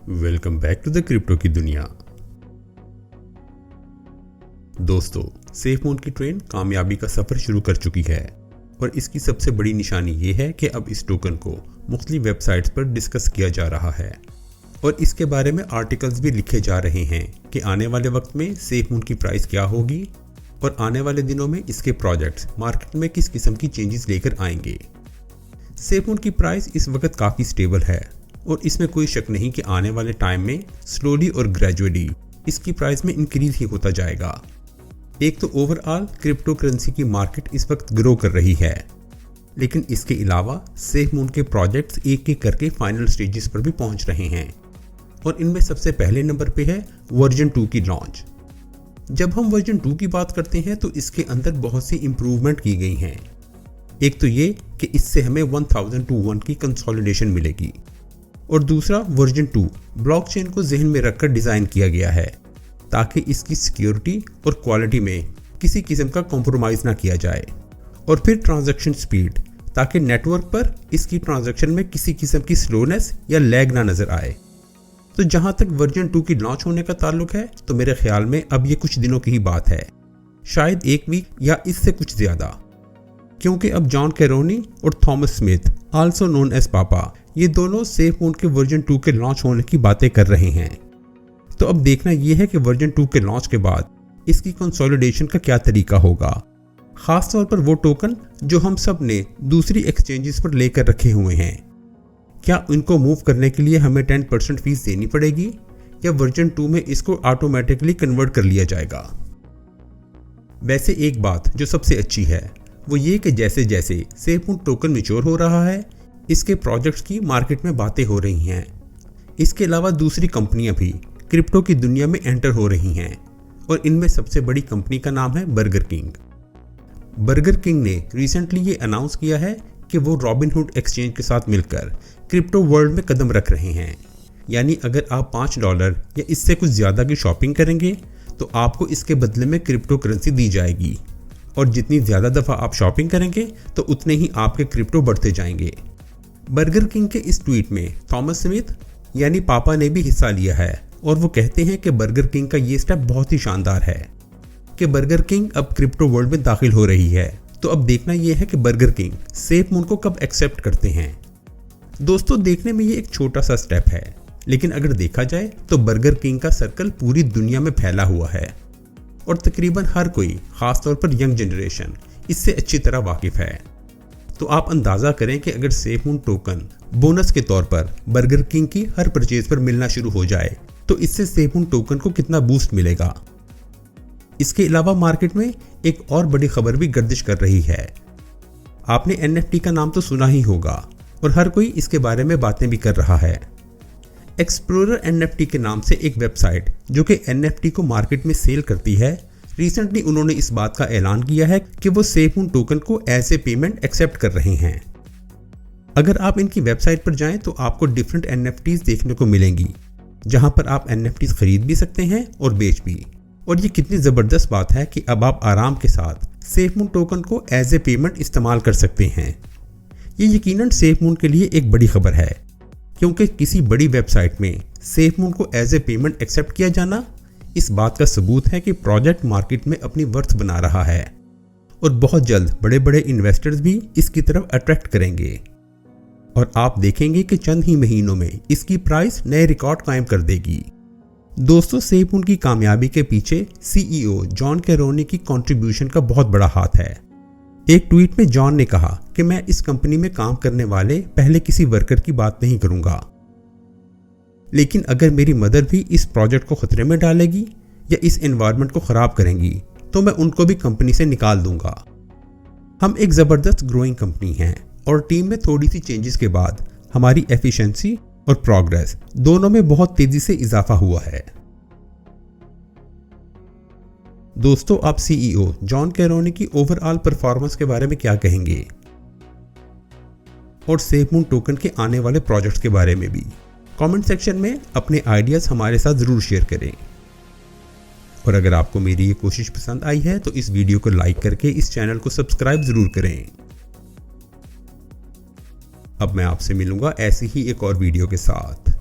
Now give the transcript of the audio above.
Welcome back to the crypto की दुनिया। दोस्तों, सेफमून की ट्रेन कामयाबी का सफर शुरू कर चुकी है और इसकी सबसे बड़ी निशानी ये है कि अब इस टोकन को मुख्तलिफ वेबसाइट्स पर डिस्कस किया जा रहा है और इसके बारे में आर्टिकल्स भी लिखे जा रहे हैं कि आने वाले वक्त में सेफमून की प्राइस क्या होगी और आने वाले दिनों में इसके प्रोजेक्ट्स मार्केट में किस किस्म की चेंजेस लेकर आएंगे। सेफमून की प्राइस इस वक्त काफ़ी स्टेबल है और इसमें कोई शक नहीं कि आने वाले टाइम में स्लोली और ग्रेजुअली इसकी प्राइस में इंक्रीज ही होता जाएगा। एक तो ओवरऑल क्रिप्टो करेंसी की मार्केट इस वक्त ग्रो कर रही है, लेकिन इसके अलावा सेफमून के प्रोजेक्ट्स एक एक करके फाइनल स्टेजेस पर भी पहुंच रहे हैं और इनमें सबसे पहले नंबर पे है वर्जन 2 की लॉन्च। जब हम वर्जन 2 की बात करते हैं तो इसके अंदर बहुत सी इंप्रूवमेंट की गई हैं। एक तो ये कि इससे हमें 1000 to 1 की कंसोलिडेशन मिलेगी और दूसरा वर्जन 2 ब्लॉकचेन को जहन में रखकर डिज़ाइन किया गया है ताकि इसकी सिक्योरिटी और क्वालिटी में किसी किस्म का कॉम्प्रोमाइज़ ना किया जाए। और फिर ट्रांजैक्शन स्पीड, ताकि नेटवर्क पर इसकी ट्रांजैक्शन में किसी किस्म की स्लोनेस या लैग ना नज़र आए। तो जहाँ तक वर्जन 2 की लॉन्च होने का ताल्लुक है तो मेरे ख्याल में अब ये कुछ दिनों की ही बात है, शायद एक वीक या इससे कुछ ज़्यादा, क्योंकि अब जॉन कैरोनी और Thomas Smith also known as papa, ये दोनों सेफमून के वर्जन 2 के लॉन्च होने की बातें कर रहे हैं। तो अब देखना यह है कि वर्जन 2 के लॉन्च के बाद इसकी कंसोलिडेशन का क्या तरीका होगा, खास तौर पर वो टोकन जो हम सब ने दूसरी एक्सचेंजेस पर लेकर रखे हुए हैं। क्या इनको मूव करने के लिए हमें 10% फीस देनी पड़ेगी या वर्जन 2 में इसको ऑटोमेटिकली कन्वर्ट कर लिया जाएगा। वैसे एक बात जो सबसे अच्छी है वो ये कि जैसे जैसे सेफमून टोकन मैच्योर हो रहा है, इसके प्रोजेक्ट्स की मार्केट में बातें हो रही हैं। इसके अलावा दूसरी कंपनियां भी क्रिप्टो की दुनिया में एंटर हो रही हैं और इनमें सबसे बड़ी कंपनी का नाम है बर्गर किंग। बर्गर किंग ने रिसेंटली ये अनाउंस किया है कि वो रॉबिनहुड एक्सचेंज के साथ मिलकर क्रिप्टो वर्ल्ड में कदम रख रहे हैं। यानी अगर आप $5 या इससे कुछ ज़्यादा की शॉपिंग करेंगे तो आपको इसके बदले में क्रिप्टो करेंसी दी जाएगी और जितनी ज़्यादा दफ़ा आप शॉपिंग करेंगे तो उतने ही आपके क्रिप्टो बढ़ते जाएंगे। बर्गर किंग के इस ट्वीट में थॉमस स्मिथ यानी पापा ने भी हिस्सा लिया है और वो कहते हैं कि बर्गर किंग का ये स्टेप बहुत ही शानदार है कि बर्गर किंग अब क्रिप्टो वर्ल्ड में दाखिल हो रही है। तो अब देखना यह है कि बर्गर किंग सेफमून को कब एक्सेप्ट करते हैं। दोस्तों, देखने में ये एक छोटा सा स्टेप है, लेकिन अगर देखा जाए तो बर्गर किंग का सर्कल पूरी दुनिया में फैला हुआ है और तकरीबन हर कोई, खासतौर पर यंग जनरेशन, इससे अच्छी तरह वाकिफ है। तो आप अंदाज़ा करें कि अगर सेफमून टोकन बोनस के तौर पर बर्गर किंग की हर परचेज पर मिलना शुरू हो जाए तो इससे सेफमून टोकन को कितना बूस्ट मिलेगा। इसके अलावा मार्केट में एक और बड़ी खबर भी गर्दिश कर रही है। आपने NFT का नाम तो सुना ही होगा और हर कोई इसके बारे में बातें भी कर रहा है। एक्सप्लोरर NFT के नाम से एक वेबसाइट जो कि NFT को मार्केट में सेल करती है, रिसेंटली उन्होंने इस बात का ऐलान किया है कि वो सेफमून टोकन को एज ए पेमेंट एक्सेप्ट कर रहे हैं। अगर आप इनकी वेबसाइट पर जाएं तो आपको डिफरेंट NFTs देखने को मिलेंगी, जहां पर आप NFTs खरीद भी सकते हैं और बेच भी। और ये कितनी ज़बरदस्त बात है कि अब आप आराम के साथ सेफमून टोकन को एज ए पेमेंट इस्तेमाल कर सकते हैं। ये यकीनन सेफमून के लिए एक बड़ी खबर है, क्योंकि किसी बड़ी वेबसाइट में सेफमून को एज ए पेमेंट एक्सेप्ट किया जाना इस बात का सबूत है कि प्रोजेक्ट मार्केट में अपनी वर्थ बना रहा है और बहुत जल्द बड़े बड़े इन्वेस्टर्स भी इसकी तरफ अट्रैक्ट करेंगे और आप देखेंगे कि चंद ही महीनों में इसकी प्राइस नए रिकॉर्ड कायम कर देगी। दोस्तों, सेफमून की कामयाबी के पीछे CEO जॉन कैरोनी की कंट्रीब्यूशन का बहुत बड़ा हाथ है। एक ट्वीट में जॉन ने कहा कि मैं इस कंपनी में काम करने वाले पहले किसी वर्कर की बात नहीं करूंगा, लेकिन अगर मेरी मदर भी इस प्रोजेक्ट को खतरे में डालेगी या इस एनवायरनमेंट को ख़राब करेंगी तो मैं उनको भी कंपनी से निकाल दूंगा। हम एक ज़बरदस्त ग्रोइंग कंपनी हैं और टीम में थोड़ी सी चेंजेस के बाद हमारी एफिशिएंसी और प्रोग्रेस दोनों में बहुत तेज़ी से इजाफा हुआ है। दोस्तों, आप CEO जॉन कैरोनी की ओवरऑल परफॉर्मेंस के बारे में क्या कहेंगे और सेफमून टोकन के आने वाले प्रोजेक्ट्स के बारे में भी कमेंट सेक्शन में अपने आइडियाज़ हमारे साथ ज़रूर शेयर करें। और अगर आपको मेरी ये कोशिश पसंद आई है तो इस वीडियो को लाइक करके इस चैनल को सब्सक्राइब ज़रूर करें। अब मैं आपसे मिलूंगा ऐसी ही एक और वीडियो के साथ।